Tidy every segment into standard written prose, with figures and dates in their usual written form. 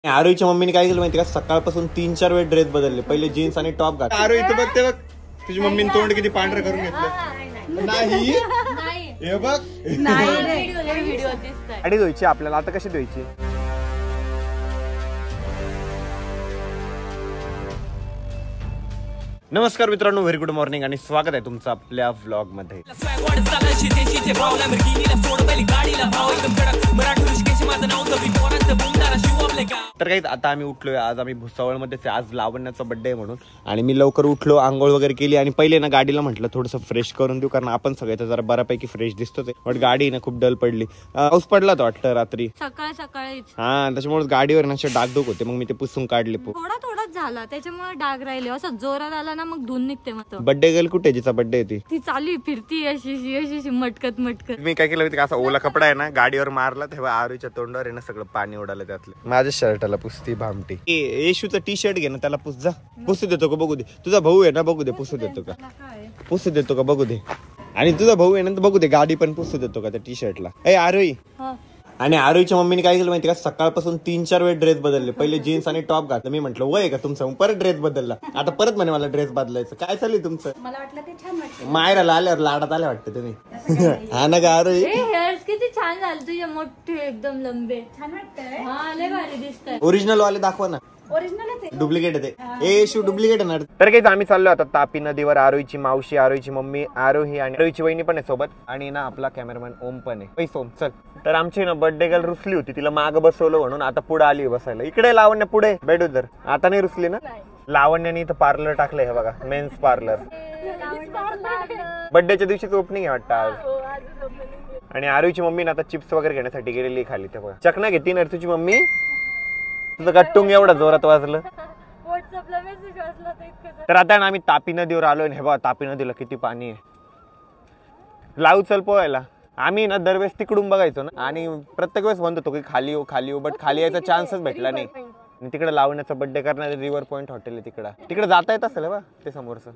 आरोहीच्या मम्मीने काय केलं माहिती का, सकाळपासून 3-4 वेळ ड्रेस बदलले. पहिले जीन्स आणि टॉप घात. आरोही इथं बघ, ते बघ तुझी मम्मीने तोंड किती पांढरं करून घेतलं. नाही हे बघ, गाडी धुवायची आपल्याला. आता कशी धुवायची? नमस्कार मित्रांनो, व्हेरी गुड मॉर्निंग आणि स्वागत आहे तुमचं आपल्या व्लॉग मध्ये. तर काही आता आम्ही उठलोय. आज आम्ही भुसावळ मध्येच. आज लावण्याचा बर्थडे आहे म्हणून आणि मी लवकर उठलो, आंघोळ वगैरे केली आणि पहिले ना गाडीला म्हटलं थोडंसं फ्रेश करून देऊ, कारण आपण सगळे तर जरा बऱ्यापैकी फ्रेश दिसतो ते. बट गाडी ना खूप डल पडली. पाऊस पडला तो वाटतं रात्री सकाळी. हा, त्याच्यामुळे गाडीवर ना डागडुग होते. मग मी ते पुसून काढले. थोडाच झाला त्याच्यामुळे डाग राहिले. असं जोरात आला ना मग धुवून निघते. मग बर्थडे गर्ल कुठे, जिचा बर्थडे आहे ती चालू फिरती अशी मटकत. मी काय केलं होतं का, असा ओला कपडा आहे ना गाडीवर मारला, तेव्हा आरूच्या तोंडावर आहे ना सगळं पाणी उडालं त्यातलं. माझ्या शर्टाला पुसती भामटी. येशूचा टी शर्ट घे ना, त्याला पुस जा. पुसू देतो का बघू दे. तुझा भाऊ आहे ना, बघू दे पुसू देतो का. पुसू देतो का बघू दे. आणि तुझा भाऊ आहे ना, बघू दे गाडी पण पुसू देतो का त्या टी शर्टला. ए आरोही. आणि आरोहीच्या मम्मीने काय केलं माहिती का, सकाळपासून 3-4 वेळ ड्रेस बदलले. पहिले जीन्स आणि टॉप घातलं. मी म्हटलं वय का तुमचं, मग परत ड्रेस बदलला. आता परत म्हणे मला ड्रेस बदलायचं. काय चालू तुमचं? मला वाटलं ते छान वाटतं. मायराला आल्यावर लाडात आल्या वाटतं तुम्ही. हा ना गा आरोही. हेअर्स किती छान झाले तुझे, मोठे एकदम लंबे. छान वाटतंय. हा लय भारी दिसतंय. ओरिजिनल वाले दाखवा ना. डुप्लिकेट आहे ते. शू डुप्लिकेट आहे. तर काही आम्ही चाललो आता तापी नदीवर. आरोहीची मावशी, आरोहीची मम्मी, आरोही आणि आरोहीची वहिनी पण आहे सोबत. आणि ना आपला कॅमेरामॅन ओम पण आहे. ओम चल. तर आमची ना बर्थडे गर्ल रुसली होती, तिला माग बसवलं म्हणून आता पुढे आली बसायला. इकडे लावण्य पुढे बेड उधर. आता नाही रुसली ना. लावण्याने इथं पार्लर टाकलंय. हे बघा, मेन्स पार्लर. बर्थडेच्या दिवशीच ओपनिंग आहे वाटतं आज. आणि आरोहीची मम्मी ना आता चिप्स वगैरे घेण्यासाठी गेलेली खाली. ते बघा चकना घेती ना तुझी मम्मी. तुझं गट्टुंग एवढं जोरात वाजलं. तर आता ना आम्ही तापी नदीवर आलोय. हे बघा तापी नदीला किती पाणी आहे. लावू चल पोहायला. आम्ही ना दरवेळेस तिकडून बघायचो ना, आणि प्रत्येक वेळेस म्हणत होतो की खाली येऊ, बट खाली यायचा चान्सच भेटला नाही. आणि तिकडे लावण्याचा बर्थडे करणारे रिव्हर पॉइंट हॉटेल आहे तिकडे जाता येत असेल बा ते समोरचं.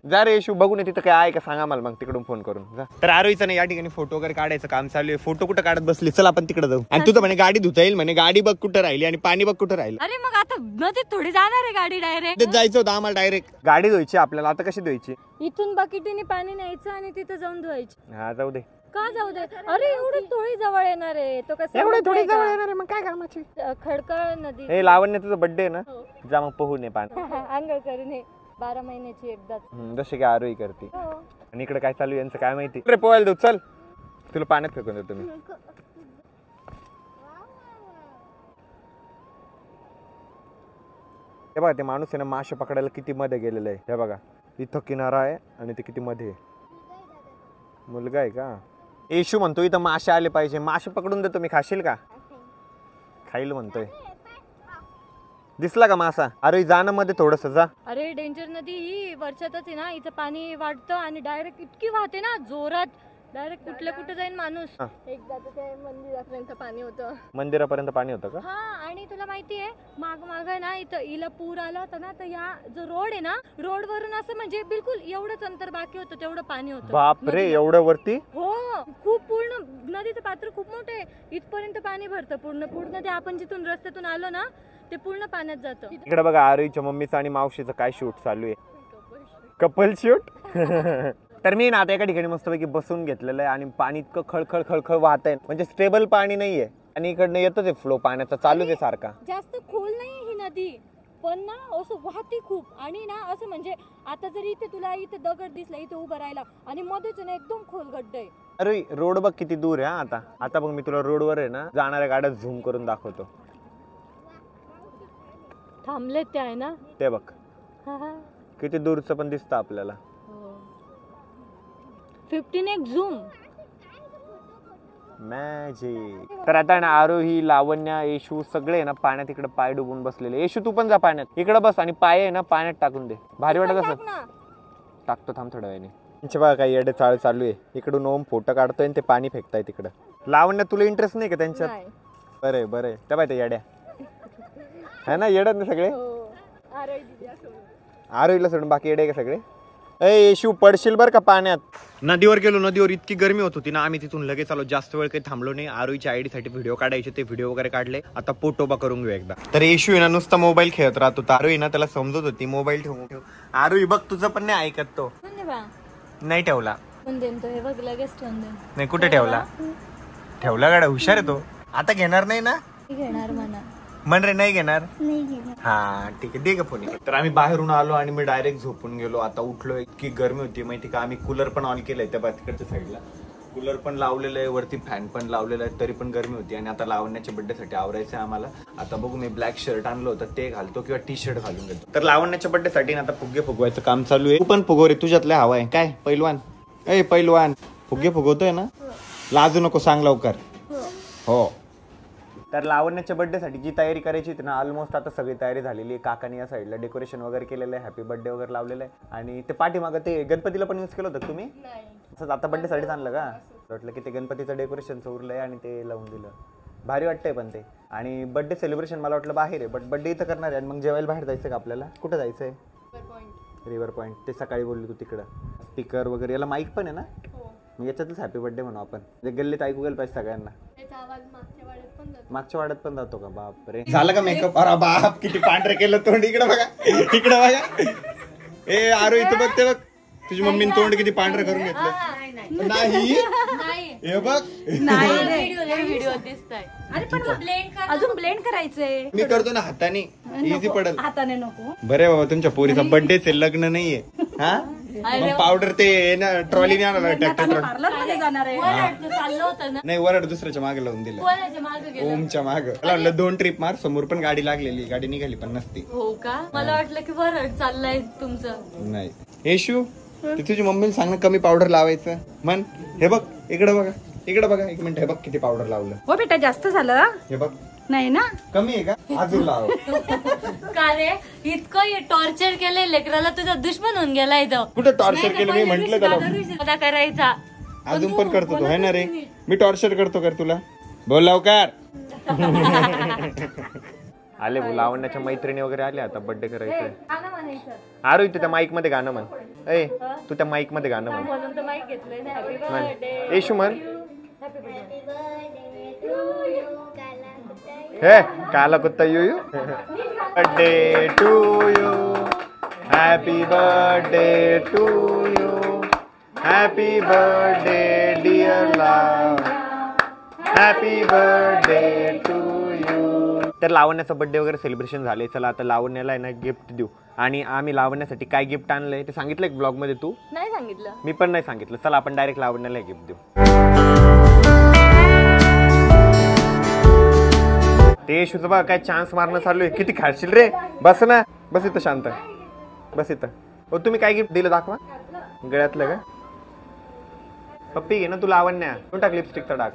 जा रे येशू, बघून तिथं काय आहे का सांगा मला, मग तिकडून फोन करून जा. तर आरोहीचं नाही या ठिकाणी फोटो वगैरे काढायचं काम चालू आहे. फोटो कुठं काढत बसली, चल आपण तिकडे जाऊ. आणि तुझं म्हणे गाडी धुता येईल म्हणे. गाडी बघ कुठं राहिली आणि पाणी बघ कुठं राहिलं. अरे मग आता नदीत थोडी जाणार आहे गाडी, डायरेक्ट जायचं होतं आम्हाला. डायरेक्ट गाडी धुवायची आपल्याला. आता कशी धुवायची? इथून बकेटीने पाणी न्यायचं आणि तिथं जाऊन धुवायची. हा जाऊ दे. का जाऊ दे? अरे एवढी थोडी जवळ येणार आहे तो. कसं एवढी थोडी जवळ येणार आहे, मग काय कामाची? खडकळ नदी. हे लावण्य तुझा बर्थडे आहे ना, जा मग पोहू नये पाणी. आंघोळ करून हे 12 महिन्याची एकदाच. जसे की आरोही करते. आणि इकडे काय चालू यांचं काय माहिती. अरे पोहायला देऊ चल, तुला पाण्यात फेकून देतो मी. हे बघा ते माणूस आहे ना, मासे पकडायला किती मध्ये गेलेलं आहे. हे बघा इथं किनारा आहे आणि ते किती मध्ये आहे. मुलगा आहे का? येशू म्हणतो इथं मासे आले पाहिजे, मासे पकडून देतो मी, खाशील का? खाईल म्हणतोय. दिसला का मासा? अरे जा ना मध्ये थोडस जा. अरे डेंजर नदी ही वर्षातच आहे ना, इथं पाणी वाढतं आणि डायरेक्ट इतकी वाहते ना जोरात, डायरेक्ट कुठे जाईल माणूस. एकदा तर ते मंदिरापर्यंत पाणी होतं. मंदिरापर्यंत पाणी होतं का? हा. आणि तुला माहितीये माग ना इथं इला पूर आला होता ना, तर या जो रोड आहे ना, रोड वरून असं म्हणजे बिलकुल एवढंच अंतर बाकी होतं तेवढं पाणी होतं. बापरे, एवढं वरती? हो, खूप. पूर्ण नदीचं पात्र खूप मोठं आहे. इथपर्यंत पाणी भरतं पूर्ण ते आपण जिथून रस्त्यातून आलो ना, ते पूर्ण पाण्यात जातं. इकडे बघा आरोहीच्या मम्मीचं आणि मावशीचं काय शूट चालू आहे. Couple shoot. तर मी ना आता एका ठिकाणी मस्तपैकी बसून घेतलेलं आहे आणि पाणी इतकं खळखळ वाहत आहे, म्हणजे स्टेबल पाणी नाहीये. आणि इकडनं येतच आहे फ्लो पाण्याचा, चालूच आहे सारखा. जास्त खोल नाही ही नदी, पण ना असं वाहते खूप. आणि ना असं म्हणजे आता जर इथे तुला इथे दगड दिसला इथे उभं राहिला आणि मध्येच ना एकदम खोल गड्डा आहे. अरे रोड बघ किती दूर आहे. आता बघ मी तुला रोडवर आहे ना जाणाऱ्या गाड्या झूम करून दाखवतो. थांबले ते आहे ना, ते बघ किती दूरचं पण दिसतं आपल्याला. 15x zoom magic. तर आता ना आरोही, लावण्या, येशू सगळे ना पाण्यात इकडे पाय डुबून बसलेले. येशू तू पण जा पाण्यात, इकडे बस आणि पाय आहे ना पाण्यात टाकून दे. भारी वाटत असं. टाकतो थांब थोड्या वेळाने. त्यांच्या बघा काही येडे चाळ चालू आहे. इकडून ओम फोटो काढतोय आणि ते पाणी फेकताय तिकडं. लावण्या तुला इंटरेस्ट नाही का त्यांच्यात? बरं त्या बाय त्या येड्या है ना, येड्यात ना सगळे. आरोहीला सोडून बाकी येडे का सगळे? ए शिव पडशील बर का पाण्यात. नदीवर गेलो, नदीवर इतकी गरमी होत होती ना, आम्ही तिथून लगेच आलो. जास्त वेळ काही थांबलो नाही. आरोहीच्या आयडी साठी व्हिडिओ काढायचे, ते व्हिडिओ वगैरे काढले. आता पोटोबा करून घेऊ एकदा. तर येशू आहे ना नुसता मोबाईल खेळत राहतो. आरोही ना त्याला समजत होती मोबाईल ठेवू. आरोही बघ तुझं पण नाही ऐकत तो. नाही ठेवला. नाही कुठे ठेवला? ठेवला गाडा. हुशार आहे तो. आता घेणार नाही ना? घेणार म्हणा. म्हण रे नाही घेणार. हा ठीक आहे, दे ग फोन. तर आम्ही बाहेरून आलो आणि मी डायरेक्ट झोपून गेलो. आता उठलो. इतकी गरमी होती माहिती का. आम्ही कूलर पण ऑन केलंय त्या तिकडच्या साईडला. कूलर पण लावलेलं आहे, वरती फॅन पण लावलेला आहे, तरी पण गरमी होती. आणि आता लावण्याच्या बर्थडे साठी आवरायचं आहे आम्हाला. आता बघू, मी ब्लॅक शर्ट आणलं होतं ते घालतो किंवा टी शर्ट घालून घेतो. तर लावण्याच्या बर्थडे साठी आता फुगे फुगवायचं काम चालू आहे. तू पण फुगव रे, तुझ्यातल्या हवा आहे काय. पैलवान ए पैलवान, फुगे फुगवतोय ना, लाजू नको, सांग लवकर. हो. तर लावण्याच्या बर्थडे साठी जी तयारी करायची होती ना, ऑलमोस्ट आता सगळी तयारी झालेली आहे. काकानी या साईडला डेकोरेशन वगैरे केलेलं आहे, हॅपी बर्थडे वगैरे लावलेलं आहे. आणि ते पाठीमागं ते गणपतीला पण यूज केलं होतं तुम्ही. असं आता बर्थडे साठीच आणलं का? वाटलं की ते गणपतीचं डेकोरेशनचं उरलंय आणि ते लावून दिलं. भारी वाटतंय पण ते. आणि बर्थडे सेलिब्रेशन मला वाटलं बाहेर आहे, बट बर्थडे इथं करणार आहे. आणि मग जेवायला बाहेर जायचं का आपल्याला? कुठं जायचंय? River point. ते सकाळी बोलली तू तिकडं. स्पीकर वगैरे, याला माईक पण आहे ना, मग याच्यातच हॅपी बर्थडे म्हणू आपण. गल्लीत ऐकू गेलं पाहिजे सगळ्यांना. मागच्या वाड्यात पण जातो का? बाप रे. झालं का मेकअप? अरे बाप, किती पांढरे केलं तोंड. इकडे बघा, इकडे बघा. ए आरो इथं बघ, ते बघ तुझी मम्मीने तोंड किती पांढरं करून घेतलं. नाही हे बघ, अजून ब्लेंड करायचंय. मी करतो ना हाताने, इझी पडेल. हाताने नको. बरे बाबा, तुमच्या पोरीचा बर्थडेच आहे, लग्न नाहीये. हा पावडर ते ट्रॉलीने आणलं, ट्रॅक्टर जाणार आहे. नाही, वरड दुसऱ्याच्या मागे लावून दिलं. ओमच्या माग लावलं. 2 ट्रिप मार. समोर पण गाडी लागलेली, गाडी निघाली पण नसती. हो का? मला वाटलं की वरड चाललंय तुमचं. नाही. येशू, तुझी मम्मीला सांग ना कमी पावडर लावायचं. मन हे बघ, इकडे बघा, इकडे बघा. 1 मिनिट. हे बघ किती पावडर लावलं. हो बेटा, जास्त झालं. हे बघ, नाही ना, कमी आहे का? अजून लाव. का रे इतकं टॉर्चर केलंय लेकराला, तुझा दुश्मन होऊन गेला इथं. कुठं टॉर्चर केलं? मी म्हंटल त्याला करायचा. अजून पण करतो तो, है ना रे? मी टॉर्चर करतो कर तुला? बोल लवकर. आले लावण्याच्या मैत्रिणी वगैरे आले. आता बर्थडे करायचंय. आरो इथे त्या माईक मध्ये गाणं म्हण. ए तू त्या माईक मध्ये गाणं म्हण. येशू म्हण. हे काला कुत्ता you you. Birthday to you, happy birthday to you, happy birthday dear love, happy birthday to you. तर लावण्याचा बर्थडे वगैरे सेलिब्रेशन झाले. चला आता लावण्याला आहे ना गिफ्ट देऊ. आणि आम्ही लावण्यासाठी काय गिफ्ट आणलंय ते सांगितलं एक ब्लॉग मध्ये. तू नाही सांगितलं? मी पण नाही सांगितलं. चला आपण डायरेक्ट लावण्याला गिफ्ट देऊ. ते येशूचं बघा काय चान्स मारणं चालू आहे. किती खाशील रे. बस ना, बस इथं शांत, बस इथं. हो तुम्ही काय गिफ्ट दिलं दाखवा. गळ्यातलं का? पप्पी घे ना तू. लावण्या तू टाक लिपस्टिकचा डाग.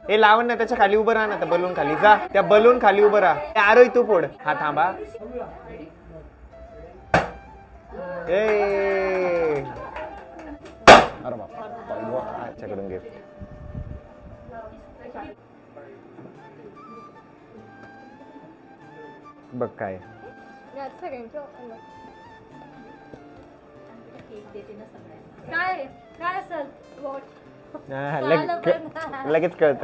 हे लावण्या त्याच्या खाली उभं राहा ना, त्या बलून खाली जा. त्या बलून खाली उभं राहा. आरोही तू फोड. हा थांबा. अरे बाबा, त्याच्याकडून गिफ्ट. बघ काय लगेच कळत.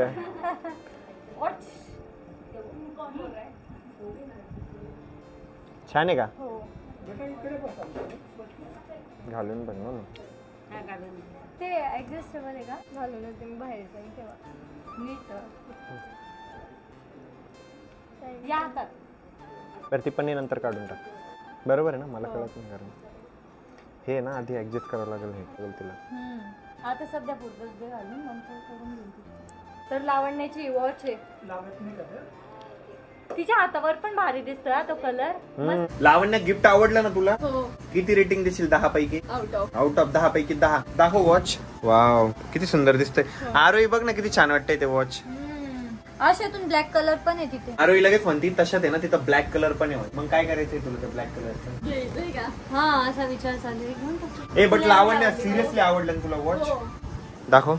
छान आहे का? घालून बघ ना. ते ऍडजस्टेबल आहे का? घालून ते बाहेर जाईल तेव्हा नीट. या हातात. तर ती पण नंतर काढून टाक. बरोबर आहे ना? मला कळत नाही कारण हे ना आधी ऍडजस्ट करावं लागेल. हे तिला आता सध्या पुढे घालून नंतर करून घेऊ. तर लावण्याची वॉच आहे. तिच्या हातावर पण भारी दिसतोय तो कलर. लावण्या गिफ्ट आवडलं ना तुला? हो. किती रेटिंग देशील 10 पैकी? आउट ऑफ 10 पैकी 10. दाखव वॉच. वाव किती सुंदर दिसतंय. आरोही बघ ना किती छान वाटतंय ते वॉच. अशातून ब्लॅक कलर पण आहे तिथे. आरोही लगेच म्हणती तशात आहे ना तिथं ब्लॅक कलर पण आहे. मग काय करायचंय तुला त्या ब्लॅक कलरचं? हा असा विचार चालू आहे. ए बट लावण्या सिरियसली आवडलं तुला वॉच? दाखव.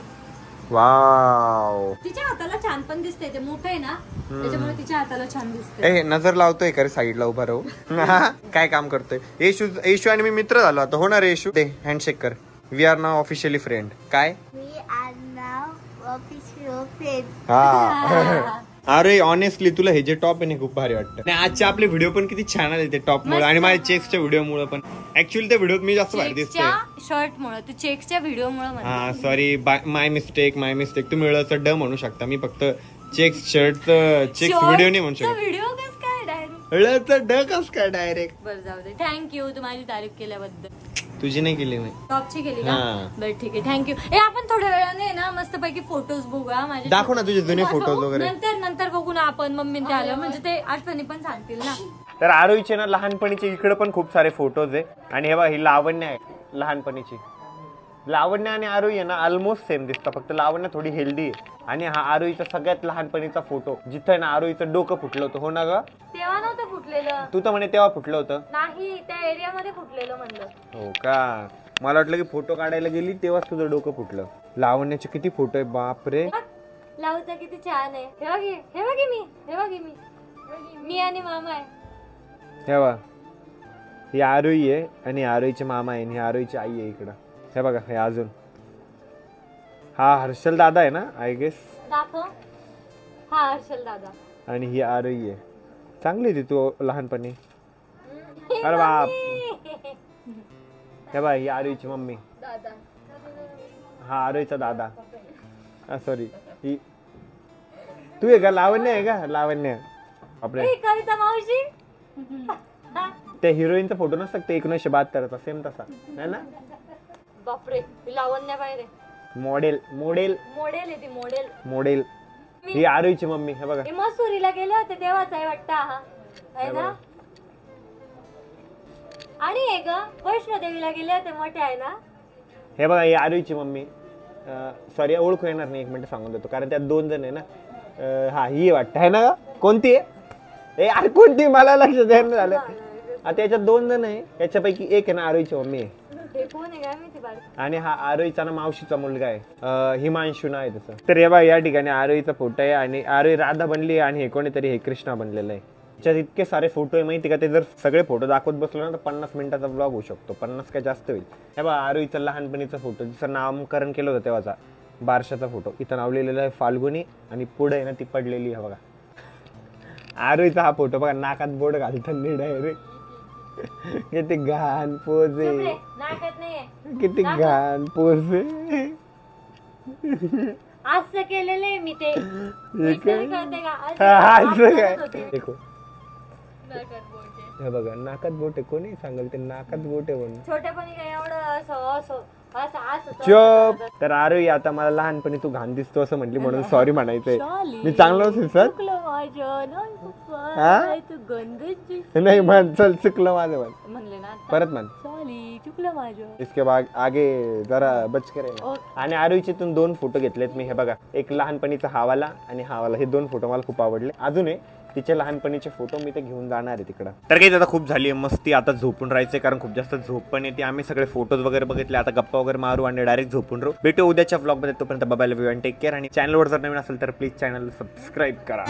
वाव. तिच्या हाताला छान पण दिसते, ते मोठं आहे ना त्याच्यामुळे तिच्या हाताला छान दिसते. ए नजर लावतोय का रे साईडला उभा राहू. काय काम करतोय येशू आणि मी मित्र झालो आता. होणार येशू दे हँडशेक कर. We are now officially friend. काय हा. अरे ऑनेस्टली तुला हे जे टॉप आहे ना खूप भारी वाटतं. आणि आजचे आपले व्हिडिओ पण किती छान आले ते टॉप मुळे आणि माझ्या चेक्सच्या व्हिडिओ मुळे पण. ऍक्च्युअली त्या व्हिडिओत मी जास्त भारी दिसतोय. शर्ट मुळे, तू चेक्सच्या व्हिडिओ मुळे. हा सॉरी माय मिस्टेक. तुम्ही ळचं ड म्हणू शकता. मी फक्त चेक्स शर्ट चेक्स व्हिडिओ नाही म्हणू शकत. व्हिडिओ कस काय डायरेक्ट ळचं ड कस काय डायरेक्ट. बरं जाऊ दे. थँक्यू तू माझी तारीफ केल्याबद्दल. तुझी नाही केली मी. टॉपची केली का. बरं ठीक आहे थँक्यू. ए आपण थोड्या वेळाने ना मस्त पैकी फोटोज बघूया माझे. दाखव ना तुझे जुने फोटोज वगैरे. नंतर बघू ना आपण. मम्मी ते आलं म्हणजे ते आठवणी पण सांगतील ना. तर आरोहीचे ना लहानपणीचे इकडे पण खूप सारे फोटोज आहे. आणि हे बघ ही लावण्य आहे लहानपणीची. लावण्य आणि आरोही आहे ना ऑलमोस्ट सेम दिसतं, फक्त लावण्य थोडी हेल्दी आहे. आणि हा आरोहीचा सगळ्यात लहानपणीचा फोटो जिथं ना आरोहीचं डोकं फुटलं होतं. हो ना ग. तेव्हा नव्हतं फुटलेलं. तू तर म्हणे तेव्हा फुटलं होतं. नाही त्या एरियामध्ये फुटलेलं म्हणलं. हो का. मला वाटलं की फोटो काढायला गेली तेव्हाच तुझं डोकं फुटलं. लावण्याचे किती फोटो आहे बापरे. लावचा किती छान आहे. हे बघी मी आणि मामा आहे. हे बघ ही आरोही आहे आणि आरोहीचे मामा आहे आणि आरोहीची आई आहे इकडं. हे बघा हे अजून हा हर्षल दादा आहे ना आय गेस. दाखव. हा हर्षल दादा. आणि ही आरोही आहे. चांगली होती तू लहानपणी. अरे बाप. हे बघ ही आरोहीची मम्मी. दादा. हा आरोहीचा दादा. सॉरी ही तू आहे का. लावण्य आहे का. लावण्य. बापरे. कविता मावशी. त्या हिरोईनचा फोटो नसतं ते 1972 सेम तसा है ना. बापरे लावण्य पाहिजे. मॉडेल आहे ती मॉडेल. ही आरोहीची मम्मी. हे बघा मसुरीला गेले होते तेव्हाच आहे वाटतं. हा आहे ना. आणि हे ग वैष्णोदेवीला गेले होते मोठे आहे ना. हे बघा ही आरोहीची मम्मी. सॉरी ओळखू येणार नाही. 1 मिनिट सांगून देतो कारण त्यात 2 जण आहे ना. हा ही वाटतं आहे ना. कोणती आहे अरे कोणती मला लक्ष द्यायला झालं. त्याच्यात 2 जण आहे. याच्यापैकी एक आहे ना आरोहीची मम्मी आहे. आणि हा आरोहीचा ना मावशीचा मुलगा आहे. हिमांशू नाव आहे त्याचं. तर हे बघा या ठिकाणी आरोहीचा फोटो आहे आणि आरोही राधा बनली आणि हे कोणीतरी हे कृष्णा बनलेलं आहे. त्याच्यात इतके सारे फोटो आहे माहिती का. ते जर सगळे फोटो दाखवत बसलो ना तर 50 मिनिटाचा ब्लॉग होऊ शकतो. 50 काय जास्त होईल. हे बघा आरोहीचा लहानपणीचा फोटो जिचं नामकरण केलं होतं तेव्हाचा बारशाचा फोटो. इथं नाव लिहिलेलं आहे फाल्गुनी आणि पुढे आहे ना ती पडलेली आहे बघा. आरोहीचा हा फोटो बघा नाकात बोट घालताना डायरेक्ट. किती घाण पोज आहे. किती घाण पोज आहे. असं केलेलं मी ते. देखो हे बघा नाकात बोट आहे. कोणी सांगेल ते नाकात बोट आहे म्हणून. छोट्यापणी काय एवढं चुप. तर आरोही आता मला लहानपणी तू घाण दिसतो असं म्हटली म्हणून सॉरी म्हणायचंय. मी चांगलं होतो सर. नाही म्हण चल चुकलं माझं म्हणले ना परत म्हण. चुकलं माझं. इसके बाद आगे जरा बच करे. आणि आरोहीचे 2 फोटो घेतलेत मी. हे बघा एक लहानपणीचा हावाला आणि हावाला. हे 2 फोटो मला खूप आवडले. अजून आहे तिचे लहानपणीचे फोटो मी ते घेऊन जाणार आहे तिकडं. तर काही आता खूप झाली आहे मस्ती. आता झोपून राहायचंय कारण खूप जास्त झोप पण येते. आम्ही सगळे फोटोज वगैरे बघितले. आता गप्पा वगैरे मारू आणि डायरेक्ट झोपून राहू. भेटू उद्याच्या व्लॉग मध्ये. तोपर्यंत bye bye. Love you and take care. आणि चॅनलवर जर नवीन असेल तर प्लीज चॅनल सबस्क्राईब करा.